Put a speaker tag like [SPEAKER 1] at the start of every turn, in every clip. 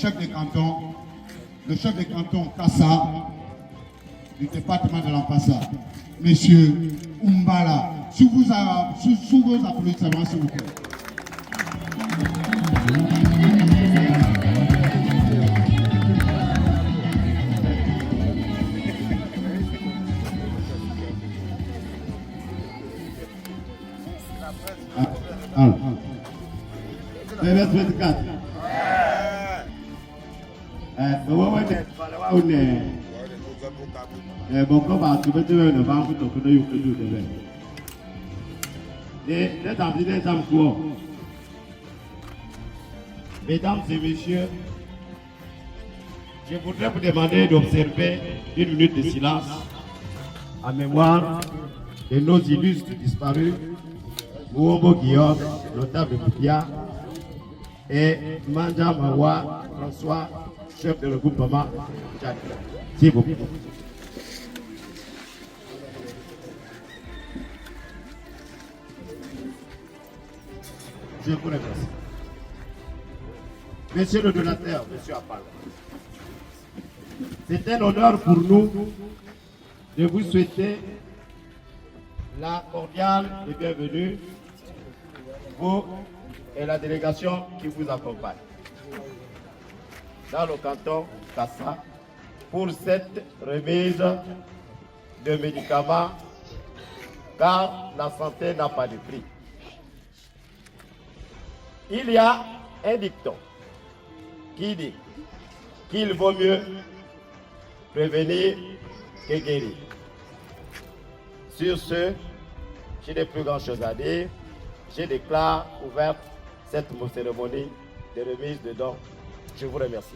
[SPEAKER 1] chef de canton Kassa, du département de l'Ampassa, Monsieur Umbala, sous vos applaudissements, s'il vous plaît.
[SPEAKER 2] Mesdames et messieurs, je voudrais vous demander d'observer une minute de silence en mémoire de nos illustres disparus, Mouombo Guillaume, notable de Moupia, et Manja Mawa François, chef de regroupement Tchad. S'il vous plaît. Je vous remercie. Monsieur le donateur, monsieur Apal, c'est un honneur pour nous de vous souhaiter la cordiale et bienvenue, vous et la délégation qui vous accompagne dans le canton Kassa pour cette remise de médicaments, car la santé n'a pas de prix. Il y a un dicton qui dit qu'il vaut mieux prévenir que guérir. Sur ce, j'ai des plus grandes choses à dire. Je déclare ouverte cette cérémonie de remise de dons. Je vous remercie.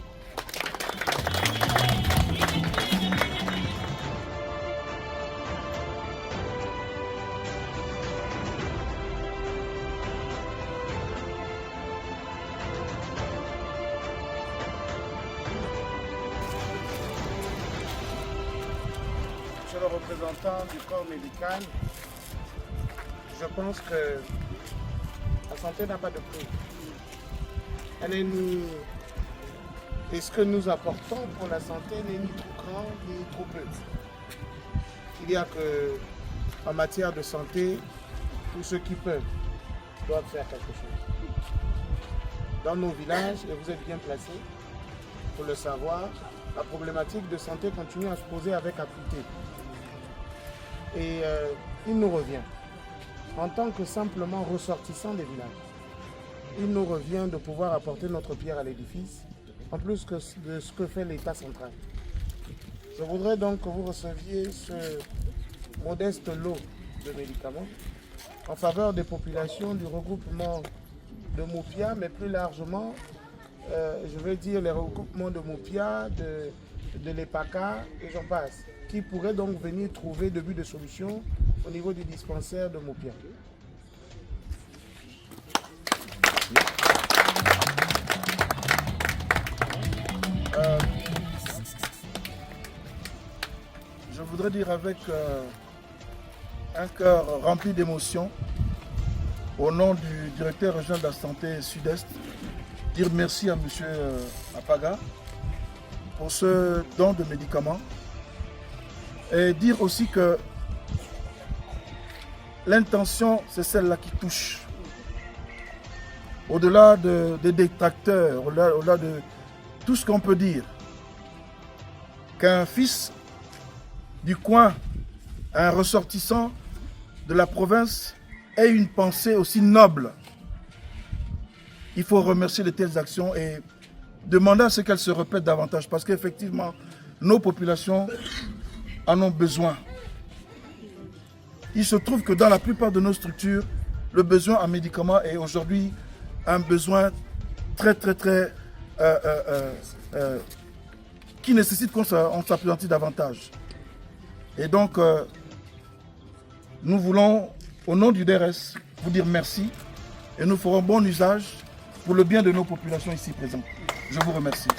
[SPEAKER 3] Monsieur le représentant du corps médical, je pense que la santé n'a pas de prix. Et ce que nous apportons pour la santé n'est ni trop grand ni trop peu. Il y a que, en matière de santé, tous ceux qui peuvent doivent faire quelque chose. Dans nos villages, et vous êtes bien placés pour le savoir, la problématique de santé continue à se poser avec acuité. Et il nous revient, en tant que simplement ressortissants des villages, il nous revient de pouvoir apporter notre pierre à l'édifice, en plus de ce que fait l'État central. Je voudrais donc que vous receviez ce modeste lot de médicaments en faveur des populations du regroupement de Moupia, mais plus largement, je veux dire les regroupements de Moupia, de l'EPACA et j'en passe, qui pourraient donc venir trouver début de solution au niveau du dispensaire de Moupia. Je voudrais dire avec un cœur rempli d'émotion, au nom du directeur régional de la santé Sud-Est, dire merci à M. Apaga pour ce don de médicaments et dire aussi que l'intention, c'est celle-là qui touche. Au-delà des détracteurs, au-delà de tout ce qu'on peut dire, qu'un fils du coin, un ressortissant de la province ait une pensée aussi noble. Il faut remercier de telles actions et demander à ce qu'elles se répètent davantage parce qu'effectivement, nos populations en ont besoin. Il se trouve que dans la plupart de nos structures, le besoin en médicaments est aujourd'hui un besoin très qui nécessite qu'on s'appuie davantage. Et donc, nous voulons, au nom du DRS, vous dire merci et nous ferons bon usage pour le bien de nos populations ici présentes. Je vous remercie.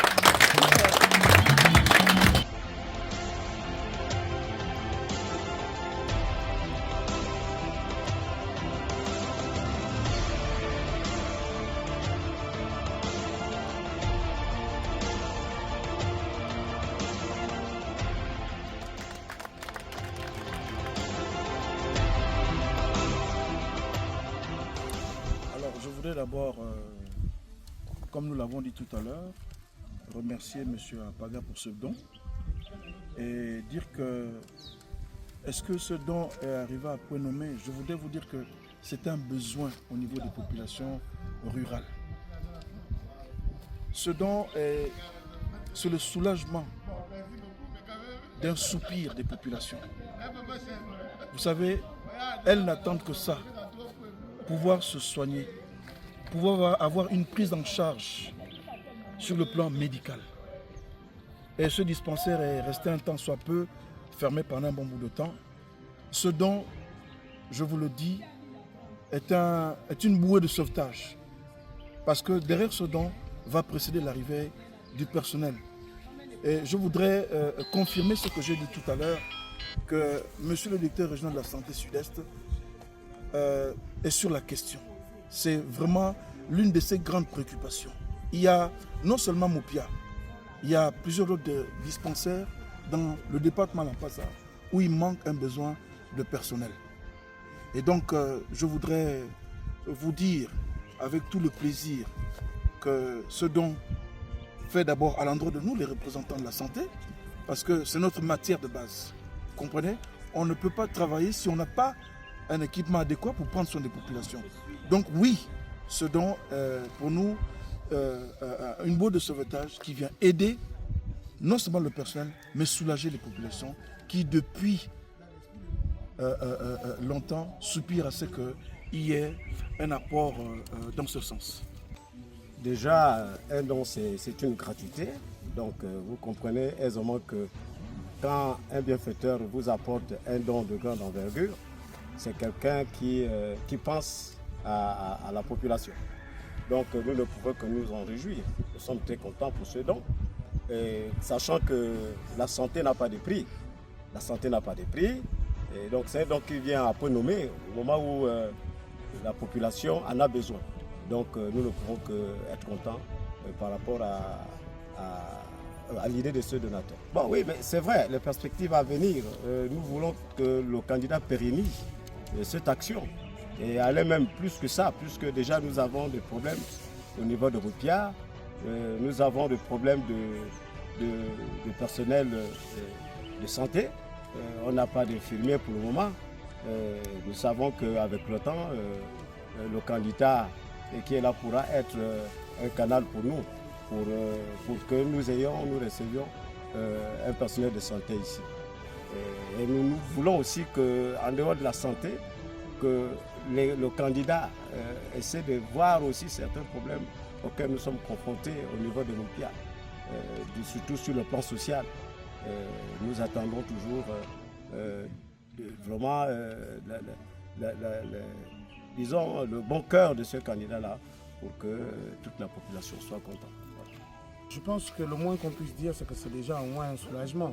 [SPEAKER 4] voudrais d'abord, comme nous l'avons dit tout à l'heure, remercier M. Apaga pour ce don et dire que est-ce que ce don est arrivé à point nommé? Je voudrais vous dire que c'est un besoin au niveau des populations rurales. Ce don c'est le soulagement d'un soupir des populations. Vous savez, elles n'attendent que ça, pouvoir se soigner, pouvoir avoir une prise en charge sur le plan médical. Et ce dispensaire est resté un temps soit peu fermé pendant un bon bout de temps. Ce don, je vous le dis, est une bouée de sauvetage. Parce que derrière ce don va précéder l'arrivée du personnel. Et je voudrais confirmer ce que j'ai dit tout à l'heure, que Monsieur le directeur régional de la santé sud-est est sur la question. C'est vraiment l'une de ses grandes préoccupations. Il y a non seulement Mopia, il y a plusieurs autres dispensaires dans le département de l'Ampassa où il manque un besoin de personnel. Et donc, je voudrais vous dire avec tout le plaisir que ce don fait d'abord à l'endroit de nous, les représentants de la santé, parce que c'est notre matière de base. Vous comprenez? On ne peut pas travailler si on n'a pas un équipement adéquat pour prendre soin des populations. Donc oui, ce don pour nous une bouée de sauvetage qui vient aider non seulement le personnel, mais soulager les populations qui depuis longtemps soupirent à ce qu'il y ait un apport dans ce sens.
[SPEAKER 2] Déjà, un don, c'est une gratuité. Donc, vous comprenez aisément que quand un bienfaiteur vous apporte un don de grande envergure, c'est quelqu'un qui pense à la population. Donc, nous ne pouvons que nous en réjouir. Nous sommes très contents pour ce don. Et sachant que la santé n'a pas de prix. La santé n'a pas de prix. Et donc, c'est un don qui vient à point nommé au moment où la population en a besoin. Donc nous ne pouvons qu'être contents par rapport à l'idée de ce donateur. Bon oui, mais c'est vrai, les perspectives à venir, nous voulons que le candidat pérennise cette action et aller même plus que ça, puisque déjà nous avons des problèmes au niveau de Mopia, nous avons des problèmes de personnel de santé, on n'a pas d'infirmiers pour le moment. Nous savons qu'avec le temps, le candidat qui est là pourra être un canal pour nous, pour que nous recevions un personnel de santé ici. Et nous voulons aussi qu'en dehors de la santé, que le candidat essaie de voir aussi certains problèmes auxquels nous sommes confrontés au niveau de Mopia, surtout sur le plan social. Nous attendons toujours vraiment disons, le bon cœur de ce candidat-là pour que toute la population soit contente. Voilà.
[SPEAKER 3] Je pense que le moins qu'on puisse dire, c'est que c'est déjà au moins un soulagement.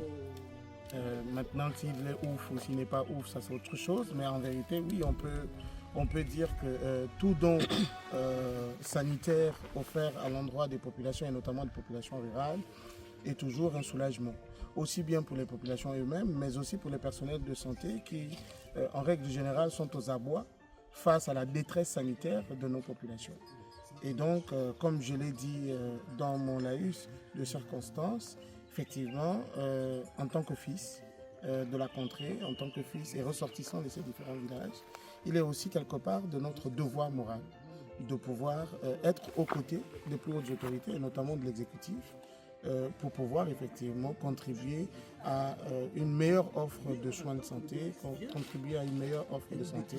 [SPEAKER 3] Maintenant, s'il est ouf ou s'il n'est pas ouf, ça c'est autre chose. Mais en vérité, oui, on peut dire que tout don sanitaire offert à l'endroit des populations, et notamment des populations rurales, est toujours un soulagement. Aussi bien pour les populations eux-mêmes, mais aussi pour les personnels de santé qui, en règle générale, sont aux abois face à la détresse sanitaire de nos populations. Et donc, comme je l'ai dit dans mon laïus de circonstances, effectivement, en tant que fils de la contrée, en tant que fils et ressortissant de ces différents villages, il est aussi quelque part de notre devoir moral de pouvoir être aux côtés des plus hautes autorités, et notamment de l'exécutif, pour pouvoir effectivement contribuer à une meilleure offre de soins de santé, contribuer à une meilleure offre de santé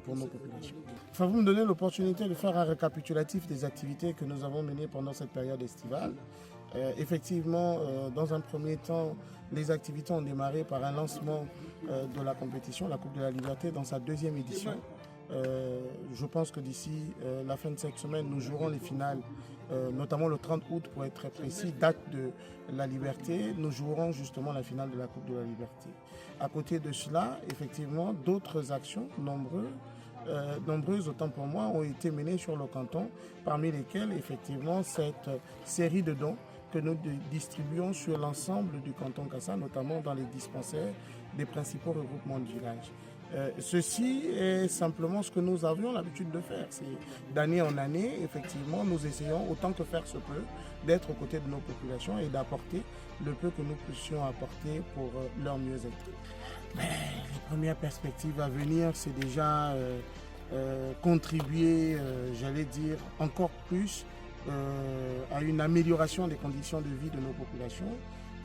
[SPEAKER 3] pour nos populations. Enfin, vous me donnez l'opportunité de faire un récapitulatif des activités que nous avons menées pendant cette période estivale. Effectivement, dans un premier temps, les activités ont démarré par un lancement de la compétition, la Coupe de la Liberté, dans sa deuxième édition. Je pense que d'ici la fin de cette semaine, nous jouerons les finales, notamment le 30 août pour être très précis, date de la Liberté. Nous jouerons justement la finale de la Coupe de la Liberté. À côté de cela, effectivement, d'autres actions nombreuses autant pour moi ont été menées sur le canton, parmi lesquelles effectivement cette série de dons que nous distribuons sur l'ensemble du canton Kassa, notamment dans les dispensaires des principaux regroupements de villages. Ceci est simplement ce que nous avions l'habitude de faire. C'est d'année en année, effectivement, nous essayons autant que faire se peut d'être aux côtés de nos populations et d'apporter le peu que nous puissions apporter pour leur mieux-être. Les premières perspectives à venir, c'est déjà contribuer, j'allais dire, encore plus à une amélioration des conditions de vie de nos populations.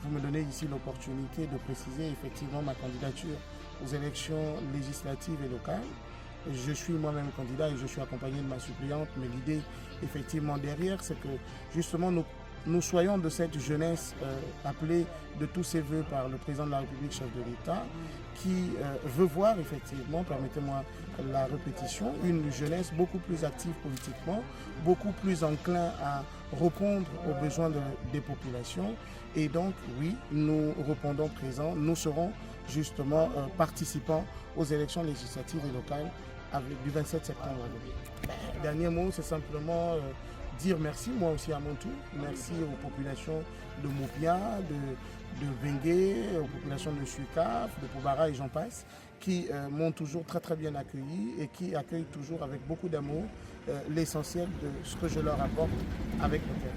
[SPEAKER 3] Vous me donnez ici l'opportunité de préciser effectivement ma candidature aux élections législatives et locales. Je suis moi-même candidat et je suis accompagné de ma suppléante, mais l'idée effectivement derrière, c'est que justement nous soyons de cette jeunesse appelée de tous ses voeux par le président de la République, chef de l'État, qui veut voir effectivement, permettez-moi la répétition, une jeunesse beaucoup plus active politiquement, beaucoup plus enclin à répondre aux besoins des populations. Et donc, oui, nous répondons présents, nous serons justement participants aux élections législatives et locales du 27 septembre. Dernier mot, c'est simplement dire merci, moi aussi à mon tour. Merci aux populations de Mopia, de Bengué, aux populations de Sucaf, de Poubara et j'en passe, qui m'ont toujours très très bien accueilli et qui accueillent toujours avec beaucoup d'amour l'essentiel de ce que je leur apporte avec le cœur.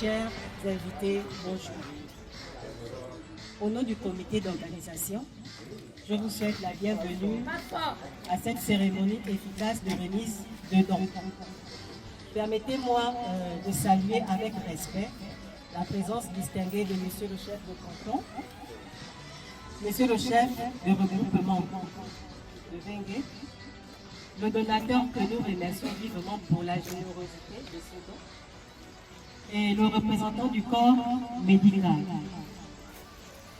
[SPEAKER 5] Chers invités, bonjour. Au nom du comité d'organisation, je vous souhaite la bienvenue à cette cérémonie efficace de remise de dons. Permettez-moi de saluer avec respect la présence distinguée de Monsieur le chef de canton, Monsieur le chef de regroupement de Bengué, le donateur que nous remercions vivement pour la générosité de ce don, et le représentant du corps médical,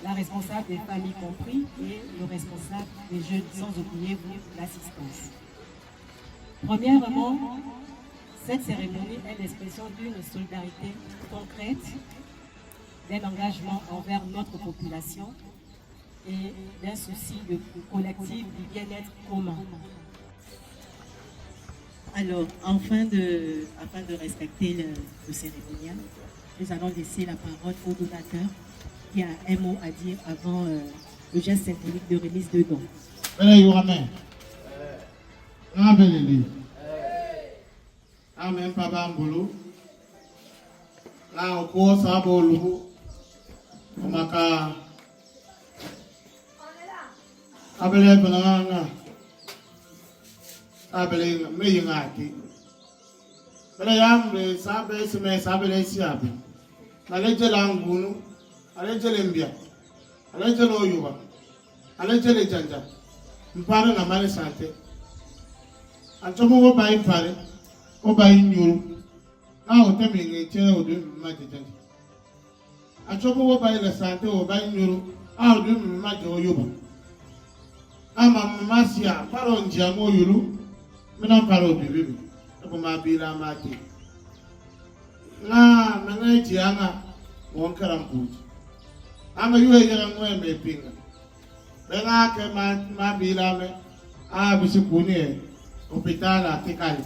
[SPEAKER 5] la responsable des familles compris et le responsable des jeunes, sans oublier vous, l'assistance. Premièrement, cette cérémonie est l'expression d'une solidarité concrète, d'un engagement envers notre population et d'un souci de collectif du bien-être commun. Alors, afin de respecter le cérémonial, nous allons laisser la parole au donateur qui a un mot à dire avant le geste symbolique de remise de dons.
[SPEAKER 1] Abele me yingati. Bele yambe sabe sime sabele siabe. Aleje langunu, aleje lembia, aleje loyuba, aleje le janja. Mpare na mane sante. Antomo wo bai pare, wo bai nyuru. Na o temi nge chere o du maje janja. Antomo wo bai le sante o bai nyuru, a o du maje oyuba. Ama masia paro njiamo yuru. Mina paro bibi ko ma bila mati na mena jianga mon karam kuji ama yuwe yaran ngwe me pinga benga ke ma bila me bisi kuni e hospital atikali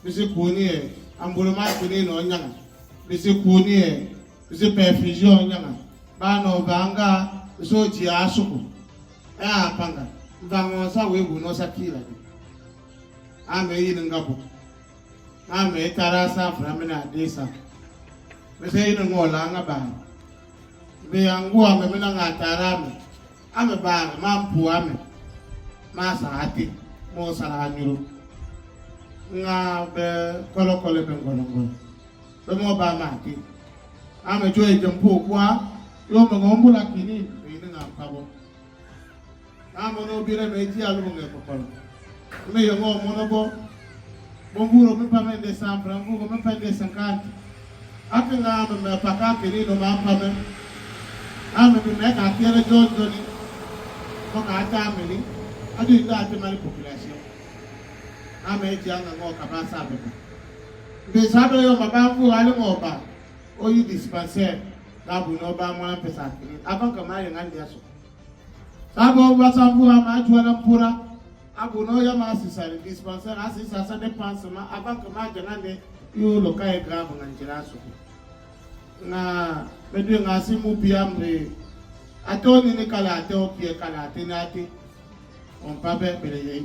[SPEAKER 1] bisi kuni e ambulama kuni no nyanga bisi kuni e bisi perfusion nyanga bano banga so ji asuku apanga mbango sa webu no sakila ame yin ngabo ame tarasa framina desa bisi yin ngola ngaba be angu ame mina ngatarame ame ba mampu ame masa ati mo sara nyuru nga be kolo be ngolongo be mo ba mati ame joy tempo kwa yo mo ngombula kini ina nga kabo amo no bire meji alu nge kokolo me yo mo no bo bomburo me pa me de San Francisco me pa de 50 ati nga me paka kini no ma pa me ame me ka tiere joni ko ka ta me ni adu ina ati mali population ame ji anga ngo ka ba sa be be sa be yo mabangu ale mo ba o yi dispensaire la bu no ba mo pesa kini avant que ma yenga ndia so sabo ba sa bu ma ju na pura abu no ya ma sisari dispensaire asisa sa dépense ma avant que ma jenga ne yo lo kai grave nganjira so na be du nga si mu biamre atoni ni kala ato ki kala atinati on pa be beleye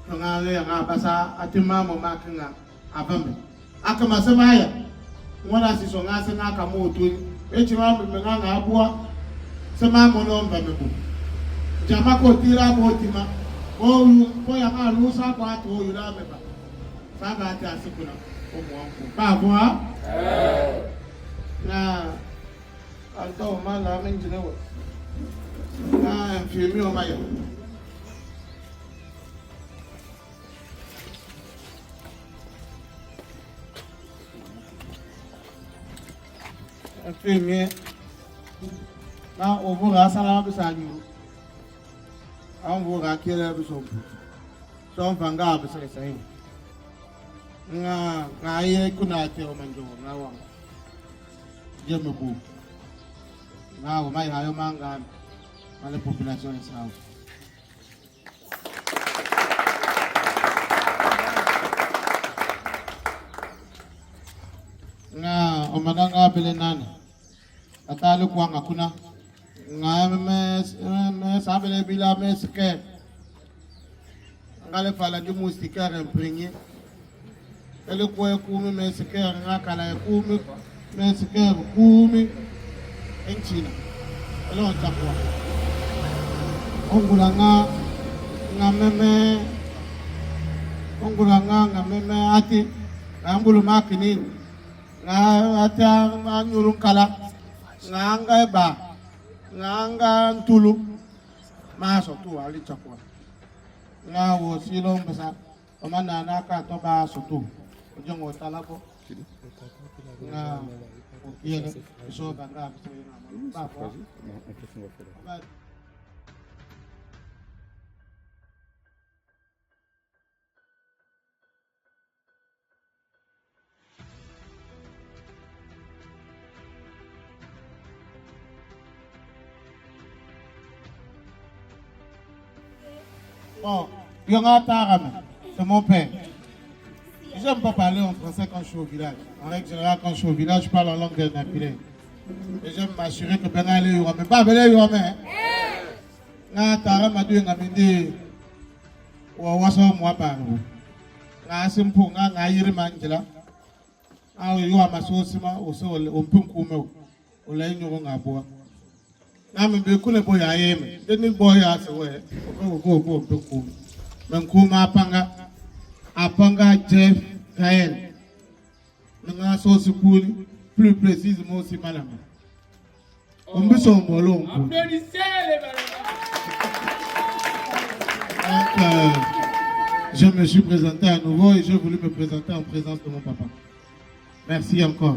[SPEAKER 1] nga le nga basa atima mo makinga avambe akama sema ya mwana si so nga se nga ka mo otuni echima me nga abua sema mo no mba mebu jama ko tira mo tima o ya ka lu sa kwa to o yura meba saba ati asikuna o mo anko ba bua na alto mala menjine wo na mfimi o maya mfimi na ovu ga sala bisa nyu an vu ga kire biso so fanga bisa sai nga ye kuna te o manjo na wa je me bu na o mai hayo manga male population sao nga o mananga bele nana atalo kwa ngakuna nga me sabele bila me ske ngale fala di mustika imprégné ele ko kumi me ske nga kala kumi me ske kumi en China ele on chakwa ongulanga meme ati ngambulu makini nga ati anyuru kala nganga ba nganga ntulu maso tu ali chakwa nga wo silo mbasa omana naka to ba so tu ojongo talako nga okiyele so banga ba ba bon, c'est mon père. J'aime pas parler en français quand je suis au village. En règle générale, quand je suis au village, je parle en langue vernaculaire. Et j'aime m'assurer que ben allez y mais pas belé y mais. Na tara ma du ngamindi wa waso mo paro. Na simpu nga yiri manjila. Awo yo amaso sima o so o mpinku me o la nyu nga bo. Na me be kule boy ayeme. Deni boy asewe. Go mpinku. Menkuma apanga Jeff Kael. Nga so sikuli plus précisément aussi malama. On peut s'en molon.
[SPEAKER 6] Applaudissez les
[SPEAKER 1] donc, je me suis présenté à nouveau et j'ai voulu me présenter en présence de mon papa. Merci encore.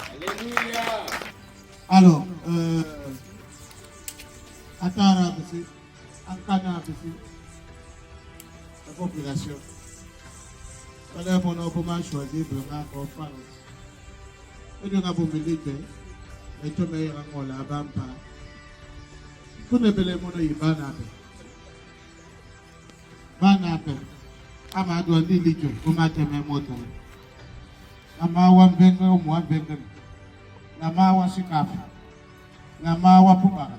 [SPEAKER 6] Alléluia.
[SPEAKER 1] Alors, Atara, monsieur, Ankana, monsieur, la population. Voilà mon homme choisi de la conférence. Et de la mobilité. eto me rangola bampa kune bele mono ibana be bana be ama do ndi lijo ko ma teme moto ama wa mbenga o mo mbenga na ma wa sikafu na ma wa pubara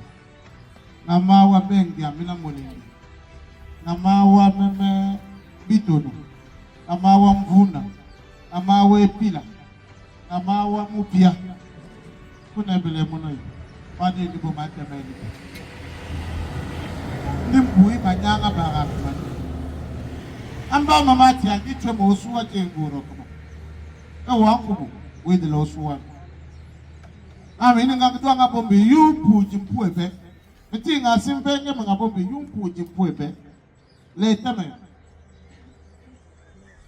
[SPEAKER 1] na ma wa bengi amina molingi na ma wa meme bitono na ma wa mvuna na ma wa epila na ma wa mupia kuna bele mono yi wani ni bo ma teme ni nimbui banyanga bara amba mama ti agitwe mo osuwa tenguro ko wangu we de lo suwa nga kutwa nga bombe yumpu jimpu ebe mti nga simpe nga nga bombe yumpu jimpu ebe le teme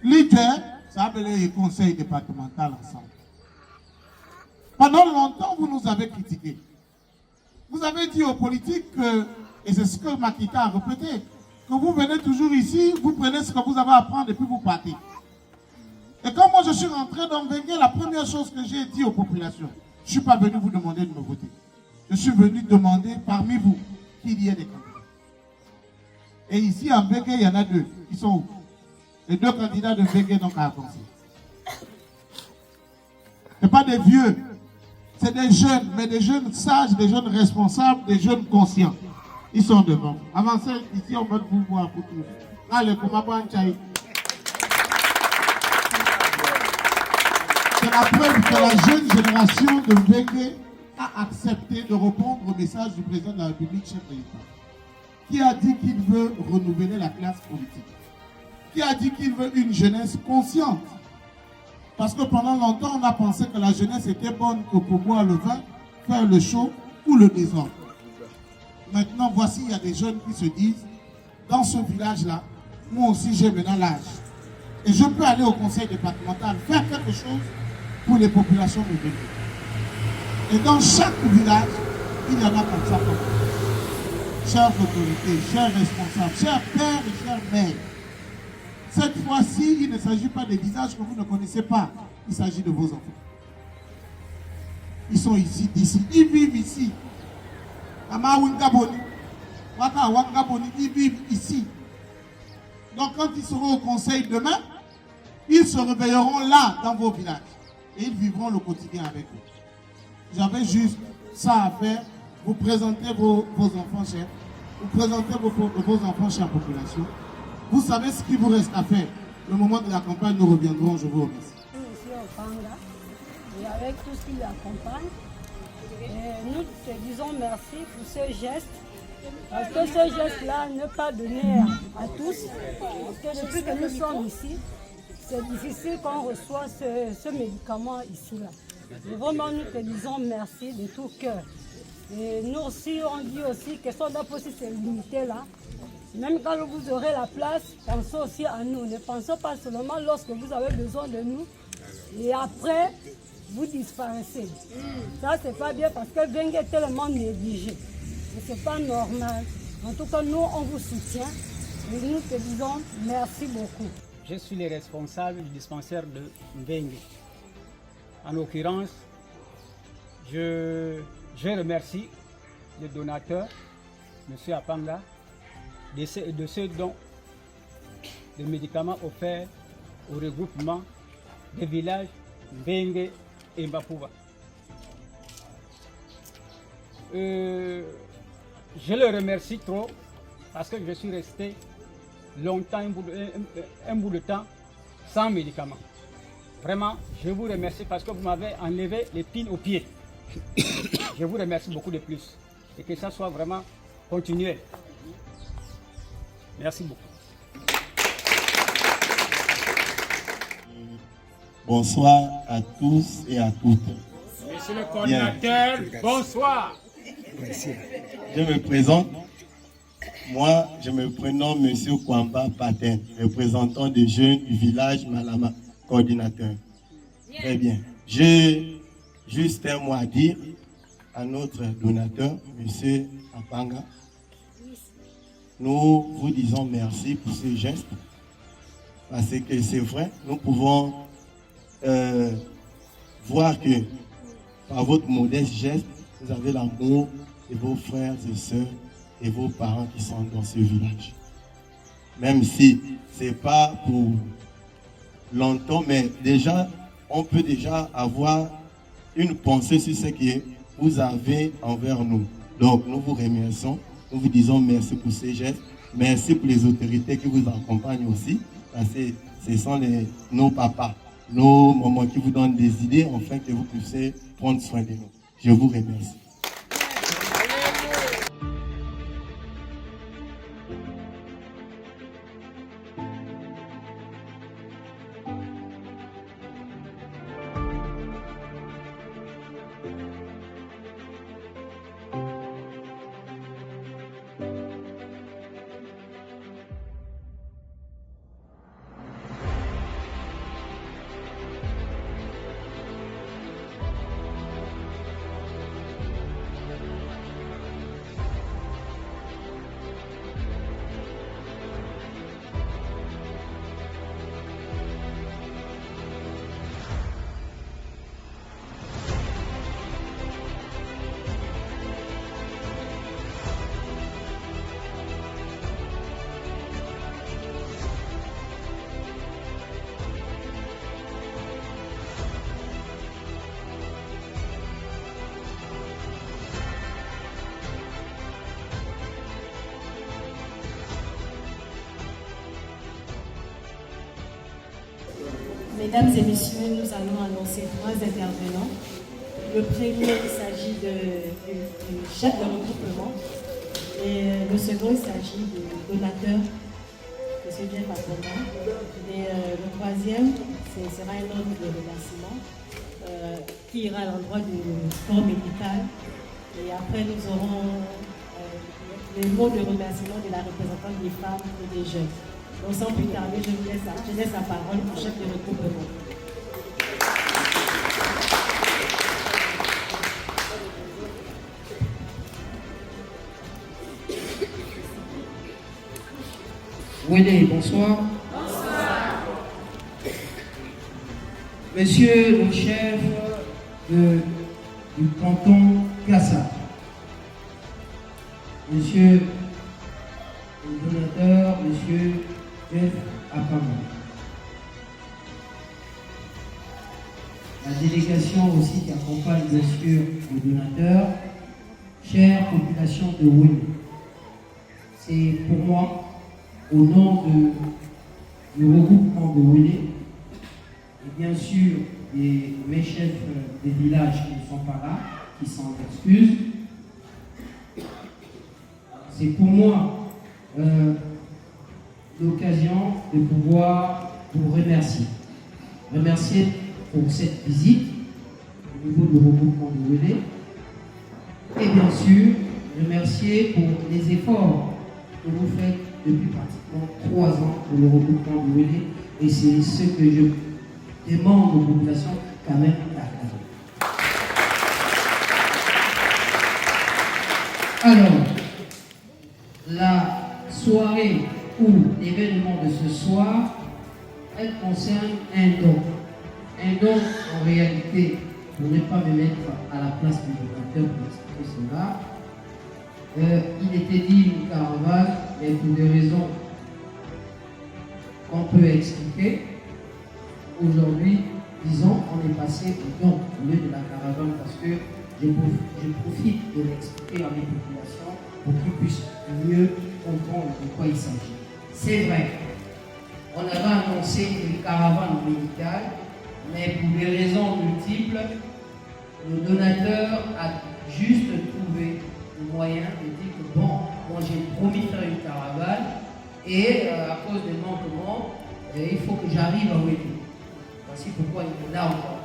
[SPEAKER 1] l'idée ça appelé le conseil départemental ensemble. Pendant longtemps vous nous avez critiqué, vous avez dit aux politiques et c'est ce que Makita a répété, que vous venez toujours ici, vous prenez ce que vous avez à prendre et puis vous partez. Et quand moi je suis rentré dans Mbengue, la première chose que j'ai dit aux populations, je ne suis pas venu vous demander de me voter. Je suis venu demander parmi vous qu'il y ait des candidats. Et ici à Mbengue, il y en a deux. Ils sont où? Les deux candidats de Mbengue donc à avancer. Ce n'est pas des vieux, c'est des jeunes, mais des jeunes sages, des jeunes responsables, des jeunes conscients. Ils sont devant. Avancez ici, on va vous voir pour tous. Allez, comment on c'est la preuve que la jeune génération de Mbengue a accepté de répondre au message du président de la République, chef de l'État, qui a dit qu'il veut renouveler la classe politique, qui a dit qu'il veut une jeunesse consciente. Parce que pendant longtemps, on a pensé que la jeunesse était bonne que pour boire le vin, faire le show ou le désordre. Maintenant, voici, il y a des jeunes qui se disent, dans ce village-là, moi aussi j'ai maintenant l'âge. Et je peux aller au conseil départemental, faire quelque chose pour les populations de Mbengue. Et dans chaque village, il y en a comme ça. Chers autorités, chers responsables, chers pères et chers mères, cette fois-ci, il ne s'agit pas des visages que vous ne connaissez pas. Il s'agit de vos enfants. Ils sont ici, d'ici. Ils vivent ici. Ils vivent ici. Donc quand ils seront au conseil demain, ils se réveilleront là, dans vos villages. Et ils vivront le quotidien avec vous. J'avais juste ça à faire. Vous présentez vos enfants chers. Vous présentez vos enfants chers population. Vous savez ce qu'il vous reste à faire. Le moment de la campagne, nous reviendrons. Je vous remercie.
[SPEAKER 7] Monsieur Opanga, et avec tout ce qui l'accompagne, nous te disons merci pour ce geste. Parce que ce geste-là n'est pas donné à tous. Parce que depuis que nous sommes ici, c'est difficile qu'on reçoit ce médicament ici-là. Et vraiment, nous te disons merci de tout cœur. Et nous aussi, on dit aussi que son aussi c'est limité là. Même quand vous aurez la place, pensez aussi à nous. Ne pensez pas seulement lorsque vous avez besoin de nous. Et après, vous disparaissez. Ça, c'est pas bien parce que Mbengue est tellement négligé. Et c'est pas normal. En tout cas, nous, on vous soutient. Et nous te disons merci beaucoup.
[SPEAKER 8] Je suis le responsable du dispensaire de Mbengue. En l'occurrence, je remercie le donateur, M. Apanga, de ce don de médicaments offerts au regroupement des villages Mbengue et Mbapouva. Je le remercie trop parce que je suis resté longtemps, un bout de temps, sans médicaments. Vraiment, je vous remercie parce que vous m'avez enlevé l'épine au pied. Je vous remercie beaucoup de plus et que ça soit vraiment continuel. Merci beaucoup.
[SPEAKER 9] Bonsoir à tous et à toutes.
[SPEAKER 6] Monsieur le coordinateur, bonsoir.
[SPEAKER 9] Je me présente. Moi, je me prénomme Monsieur Kwamba Paten, représentant des jeunes du village Malama, coordinateur. Très bien. J'ai juste un mot à dire à notre donateur, Monsieur Apanga. Nous vous disons merci pour ce geste, parce que c'est vrai, nous pouvons voir que par votre modeste geste, vous avez l'amour de vos frères et sœurs et vos parents qui sont dans ce village. Même si ce n'est pas pour longtemps, mais déjà, on peut déjà avoir une pensée sur ce que vous avez envers nous. Donc, nous vous remercions, nous vous disons merci pour ces gestes, merci pour les autorités qui vous accompagnent aussi, parce que ce sont nos papas, nos mamans qui vous donnent des idées, afin que vous puissiez prendre soin de nous. Je vous remercie.
[SPEAKER 5] Mesdames et messieurs, nous allons annoncer 3 intervenants. Le premier, il s'agit du chef de regroupement. Et le second, il s'agit du donateur, M. Jeff Aponda. Et le troisième, ce sera un ordre de remerciement qui ira à l'endroit du corps médical. Et après, nous aurons les mots de remerciement de la représentante des femmes et des jeunes. Donc sans plus tarder, je laisse la parole au chef de regroupement.
[SPEAKER 10] Wélé, bonsoir. Bonsoir. Monsieur le chef du canton Kassa, monsieur le donateur, monsieur Jeff Apama, la délégation aussi qui accompagne bien sûr le donateur, chère population de Wélé. C'est pour moi, au nom du regroupement de Wélé, et bien sûr mes chefs des villages qui ne sont pas là, qui s'en excusent, c'est pour moi l'occasion de pouvoir vous remercier. Remercier pour cette visite au niveau du regroupement de Wélé, et bien sûr remercier pour les efforts que vous faites depuis pratiquement 3 ans pour le regroupement de Wélé, et c'est ce que je demande aux populations quand même d'accorder. Alors, la soirée ou l'événement de ce soir, elle concerne un don. Un don, en réalité, pour ne pas me mettre à la place du donateur pour expliquer cela, il était dit une caravane, mais pour des raisons qu'on peut expliquer, aujourd'hui, disons, on est passé au don au lieu de la caravane, parce que je profite de l'expliquer à mes populations pour qu'ils puissent mieux comprendre de quoi il s'agit. C'est vrai, on avait annoncé une caravane médicale, mais pour des raisons multiples, le donateur a juste trouvé le moyen de dire que bon, moi j'ai promis de faire une caravane et à cause des manquements, il faut que j'arrive à Wélé. Voici pourquoi il est là encore.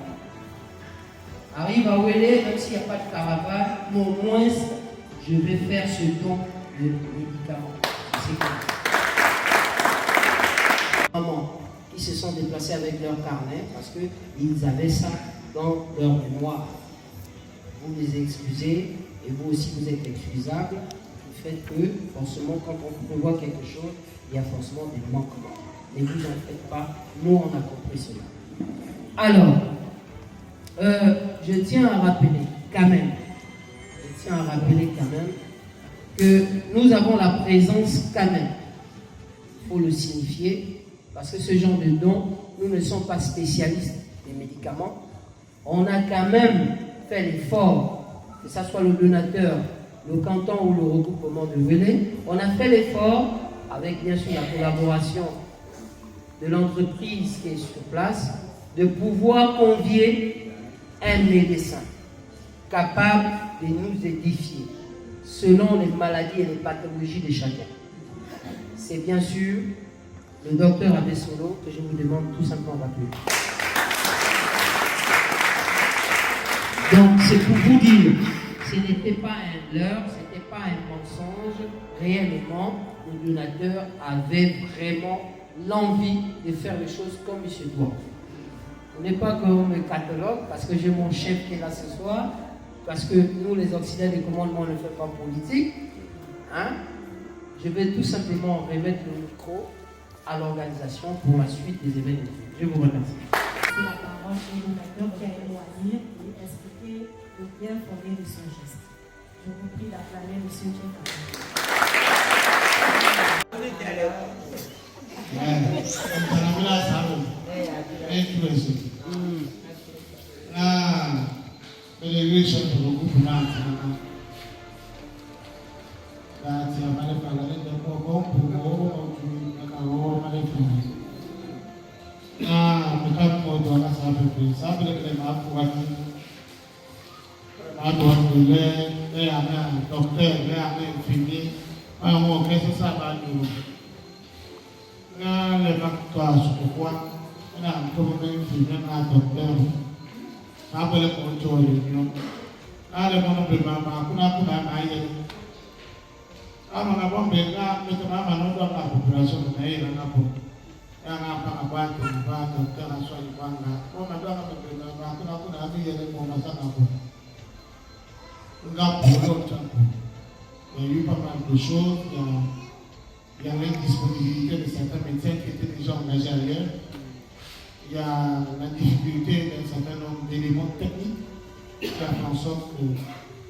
[SPEAKER 10] Arrive à Wélé, même s'il n'y a pas de caravane, mais au moins je vais faire ce don de médicaments. C'est comme ça. Maman, qui se sont déplacés avec leur carnet parce qu'ils avaient ça dans leur mémoire. Vous les excusez et vous aussi vous êtes excusables du fait que forcément quand on prévoit quelque chose, il y a forcément des manquements. Ne vous en faites pas, nous on a compris cela. Alors, je tiens à rappeler quand même que nous avons la présence quand même, il faut le signifier, parce que ce genre de don, nous ne sommes pas spécialistes des médicaments. On a quand même fait l'effort, que ce soit le donateur, le canton ou le regroupement de Wélé, on a fait l'effort, avec bien sûr la collaboration de l'entreprise qui est sur place, de pouvoir convier un médecin capable de nous édifier selon les maladies et les pathologies de chacun. C'est bien sûr le docteur Abessolo que je vous demande tout simplement d'appeler. Donc c'est pour vous dire, ce n'était pas un leurre, ce n'était pas un mensonge. Réellement, le donateur avait vraiment l'envie de faire les choses comme il se doit. On n'est pas comme un catalogue, parce que j'ai mon chef qui est là ce soir, parce que nous, les Occidentaux de commandement, on ne fait pas politique. Hein? Je vais tout simplement remettre le micro à l'organisation pour la suite des événements. Je vous remercie.
[SPEAKER 5] C'est la parole du donateur qui a éloigné et expliqué le bien fondé de son geste. Je vous prie d'acclamer M.
[SPEAKER 1] Il y a eu pas mal de choses. Il y a l'indisponibilité de certains médecins qui étaient déjà engagés ailleurs. Il y a la difficulté d'un certain nombre d'éléments techniques qui a fait en sorte que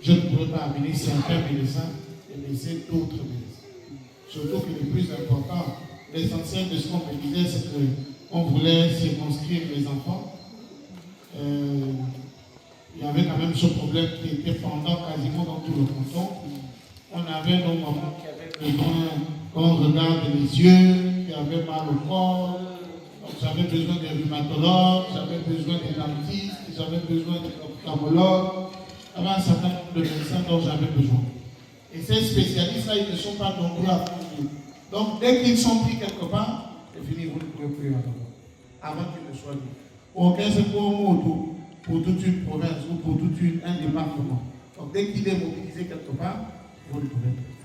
[SPEAKER 1] je ne pourrais pas amener certains médecins et laisser d'autres médecins. Surtout que le plus important, l'essentiel de ce qu'on me disait, c'est qu'on voulait circonscrire les enfants. Il y avait quand même ce problème qui était pendant quasiment dans tout le canton. On avait nos mamans qui avaient besoin qu'on regarde les yeux, qui avaient mal au corps. Donc j'avais besoin des rhumatologues, j'avais besoin des dentistes, j'avais besoin des ophtalmologues. Il y avait un certain nombre de médecins dont j'avais besoin. Et ces spécialistes-là, ils ne sont pas nombreux à faire. Donc dès qu'ils sont pris quelque part, c'est fini, vous ne pouvez plus attendre. Avant qu'ils ne soient libres. Aucun c'est pour toute une province ou pour un département. Donc dès qu'il est mobilisé quelque part, vous ne pouvez plus.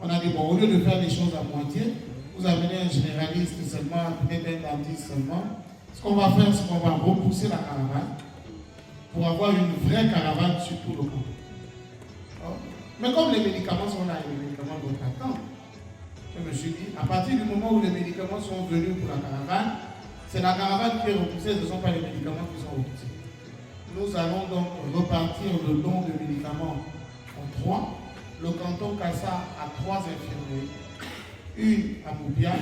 [SPEAKER 1] On a dit, bon, au lieu de faire les choses à moitié, vous amenez un généraliste seulement, peut-être un dentiste seulement. Ce qu'on va faire, c'est qu'on va repousser la caravane pour avoir une vraie caravane sur tout le canton. Mais comme les médicaments sont là, les médicaments doivent attendre, je me suis dit, à partir du moment où les médicaments sont venus pour la caravane, c'est la caravane qui est repoussée, ce ne sont pas les médicaments qui sont repoussés. Nous allons donc repartir le don de médicaments en 3. Le canton Kassa a 3 infirmeries, une à Boubia,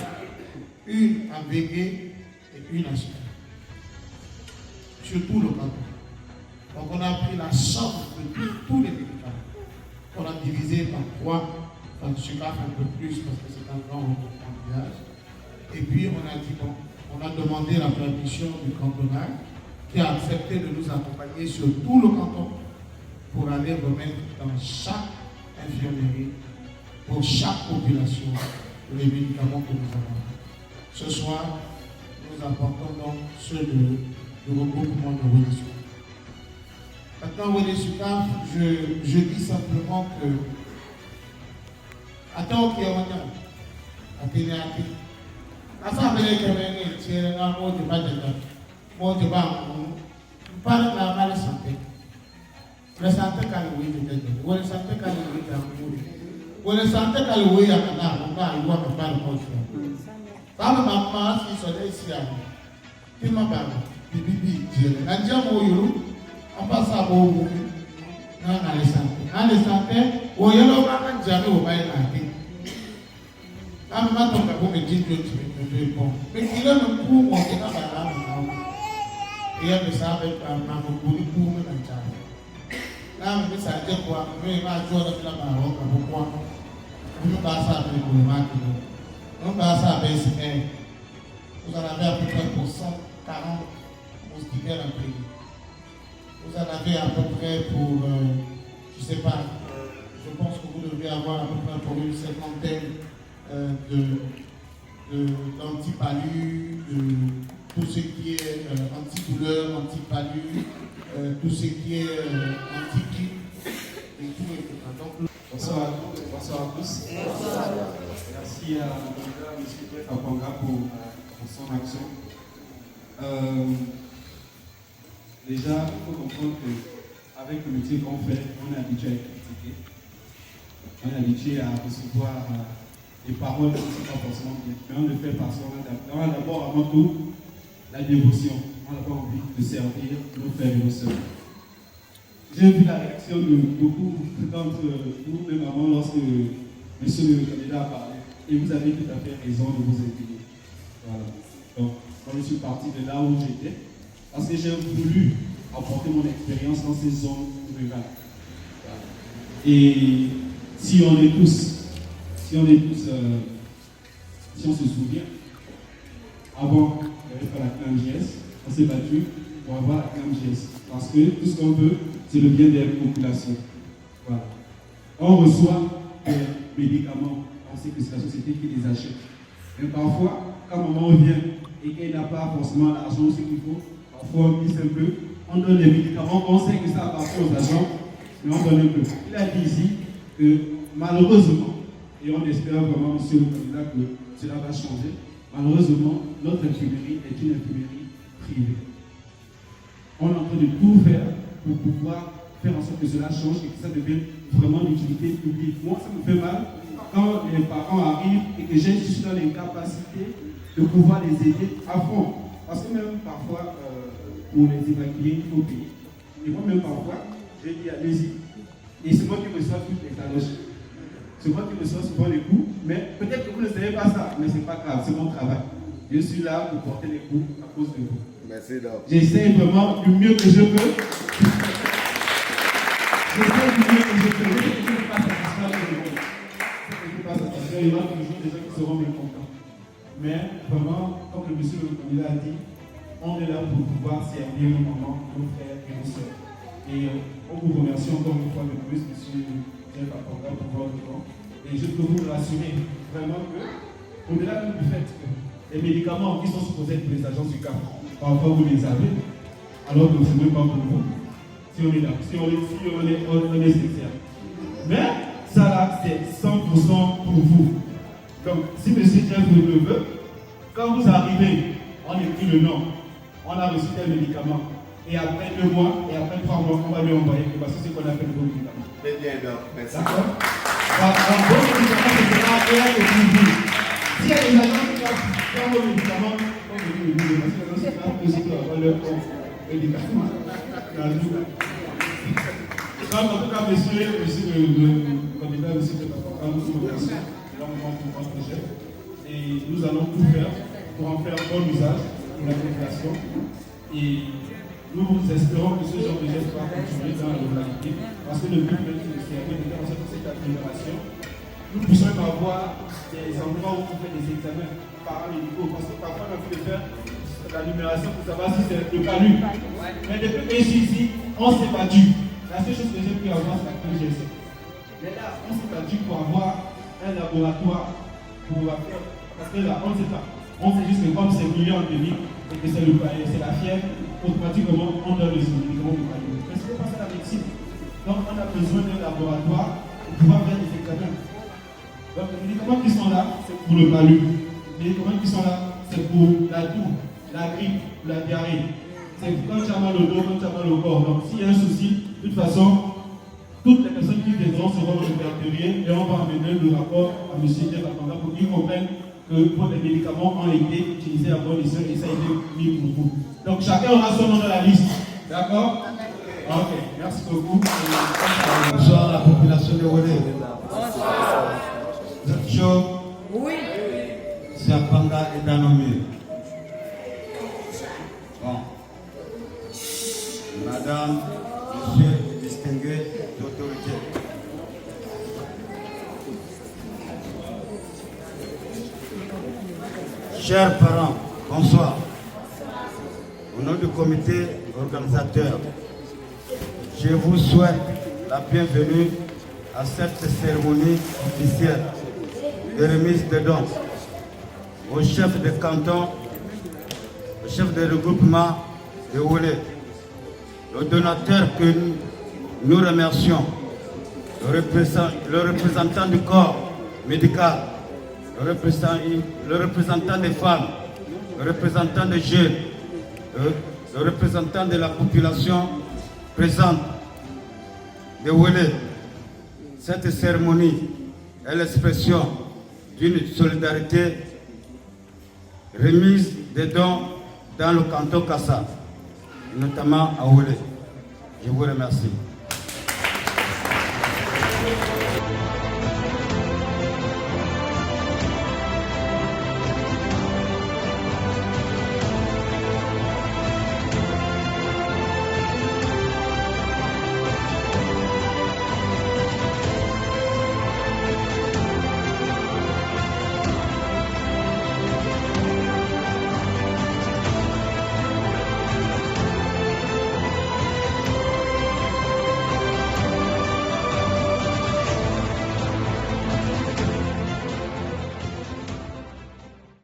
[SPEAKER 1] une à Bégué et une à Chine. Sur tout le canton. Donc on a pris la somme de tous les médicaments. On a divisé par 3, enfin Chicaf un peu plus parce que c'est un grand village. Et puis on a dit, bon, on a demandé la permission du cantonal qui a accepté de nous accompagner sur tout le canton pour aller remettre dans chaque infirmerie, pour chaque population, les médicaments que nous avons. Ce soir, nous apportons donc ceux du regroupement de Wélé-Sukaf. Maintenant, Wélé-Sukaf, je dis simplement que attends qu'il y a un Athénéaté. La Assemblée Kéménée, c'est un mot de Badjaka. Mot de Bamou. On parle de la mauvaise santé. La santé quand le oui de Dédé. Ou la santé quand le oui d'Amouri. Ou la santé quand le oui à Kana. On va y voir que pas le mot. Ça me maman, si soleil ici à moi. Tu m'as parlé. Bibi, Dieu. Nadja Moyou. on passe à Bobo, dans les santé. Dans les santé, où il y a le moment jamais au bail santé. Quand on tombe pour me dire que tu es bon. Mais il y a le coup, on est dans la rame. Et il y a le savait pas, ma beaucoup de coups, mais dans le là, mais ça dit quoi? Mais il va jouer avec la baronne, pourquoi? On ne peut pas ça avec le gouvernement. On ne peut pas ça avec SPR. Vous en avez à peu près pour 140 moustiquaires en pays. Vous en avez à peu près pour, je ne sais pas, je pense que vous devez avoir à peu près pour une cinquantaine d'antipalus, de tout ce qui est antidouleur, antipalus, tout ce qui est anti-grippe et tout et tout. Donc,
[SPEAKER 11] bonsoir à tous. Bonsoir à tous. Bonsoir. Merci à M. Jeff Apanga pour son action. Déjà, il faut comprendre qu'avec le métier qu'on fait, on est habitué à être critiqué. On est habitué à recevoir des paroles qui ne sont pas forcément bien. Mais on le fait parce qu'on a d'abord, avant tout, la dévotion. On n'a pas envie de servir nos frères et nos sœurs. J'ai vu la réaction de beaucoup d'entre vous, même avant, lorsque monsieur le candidat a parlé. Et vous avez tout à fait raison de vous éveiller. Voilà. Donc, quand je suis parti de là où j'étais, parce que j'ai voulu apporter mon expérience dans ces zones rurales. Voilà. Et si on se souvient, avant, il n'y avait pas la CNGS, on s'est battu pour avoir la CNGS. Parce que tout ce qu'on veut, c'est le bien des populations. Voilà. On reçoit des médicaments, on sait que c'est la société qui les achète. Mais parfois, quand maman vient et qu'elle n'a pas forcément l'argent, ce qu'il faut, parfois on glisse un peu, on donne les médicaments, on sait que ça appartient aux agents, mais on donne un peu. Il a dit ici que malheureusement, et on espère vraiment, monsieur le candidat, que cela va changer, malheureusement, notre imprimerie est une imprimerie privée. On est en train de tout faire pour pouvoir faire en sorte que cela change et que ça devienne vraiment d'utilité publique. Moi, ça me fait mal quand les parents arrivent et que je suis dans l'incapacité de pouvoir les aider à fond. Parce que même parfois, pour les évacuer, il faut payer. Et moi, même parfois, je dis allez-y. Et c'est moi qui reçois toutes les taloches. C'est moi qui reçois souvent les coups, mais peut-être que vous ne savez pas ça, mais ce n'est pas grave, c'est mon travail. Je suis là pour porter les coups à cause de vous. Merci donc. J'essaie vraiment du mieux que je peux. J'essaie du mieux que je peux. Je ne peux pas satisfaire tout le monde. Je ne peux pas satisfaire. Il y aura toujours des gens qui seront mécontents. Mais vraiment, comme le monsieur le candidat a dit, on est là pour pouvoir servir nos mamans, nos frères et nos sœurs. Et on vous remercie encore une fois de plus, monsieur Jeff Apanga, pour votre temps. Et je peux vous rassurer vraiment que, au-delà du fait que les médicaments qui sont supposés être pour les agents du CAF, parfois vous les avez, alors que ce n'est même pas pour vous. Si on est là, si on est sincère. Mais ça là, c'est 100% pour vous. Donc, si M. Jeff le veut, quand vous arrivez, on écrit le nom, on a reçu tel médicament, et après 2 mois, et après 3 mois, on va lui envoyer, parce que c'est ce qu'on appelle le bon médicament. Très bien, donc, merci. D'accord. Un bon médicament, ce sera clair et pour vous. S'il y a des agents qui prennent vos médicaments, on me dit le médicament, parce que les agents qui prennent avoir leur médicament. Donc, en tout cas, monsieur le candidat, monsieur le président, nous vous remercions énormément pour votre projet. Et nous allons tout faire pour en faire bon usage pour la population. Et nous espérons que ce genre de geste va continuer dans la localité. Parce que le but même, c'est de servir de faire en sorte que cette amélioration, nous puissions avoir des endroits où on fait des examens paramédicaux. Parce que parfois, on a pu faire la numération pour savoir si c'est le palu. Mais depuis que je suis ici, on s'est battu. La seule chose que j'ai pu avoir, c'est la QGC. Mais là, on s'est battu pour avoir un laboratoire pour faire. Parce que là, on ne sait pas. On sait juste que comme c'est milieu endémique et que c'est la fièvre, automatiquement, on donne les médicaments du palu. Mais ce n'est pas ça la médecine. Donc, on a besoin d'un laboratoire pour pouvoir faire des examens. Donc, les médicaments qui sont là, c'est pour le palu. Les médicaments qui sont là, c'est pour la toux, la grippe, la diarrhée. C'est quand tu as mal au dos, quand tu as mal au corps. Donc, s'il y a un souci, de toute façon, toutes les personnes qui viendront seront répertoriées et on va amener le rapport à M. Jeff Apanga pour qu'ils comprennent que les médicaments ont été utilisés à bon escient et ça a été mis pour vous. Donc, chacun aura son nom dans la liste. D'accord? Ok, merci beaucoup.
[SPEAKER 12] Bonsoir la population de Wolé. Vous êtes chaud?
[SPEAKER 13] Oui.
[SPEAKER 12] C'est à Panga et dans nos murs. Bon. Madame, monsieur, distingués d'autorité. Chers parents, bonsoir. Au nom du comité organisateur, je vous souhaite la bienvenue à cette cérémonie officielle de remise de dons au chef de canton, au chef de regroupement de Wolé, le donateur que nous remercions, le représentant du corps médical, le représentant des femmes, le représentant des jeunes, le représentant de la population présente de Wolé. Cette cérémonie est l'expression d'une solidarité remise des dons dans le canton Kassa, notamment à Wolé. Je vous remercie.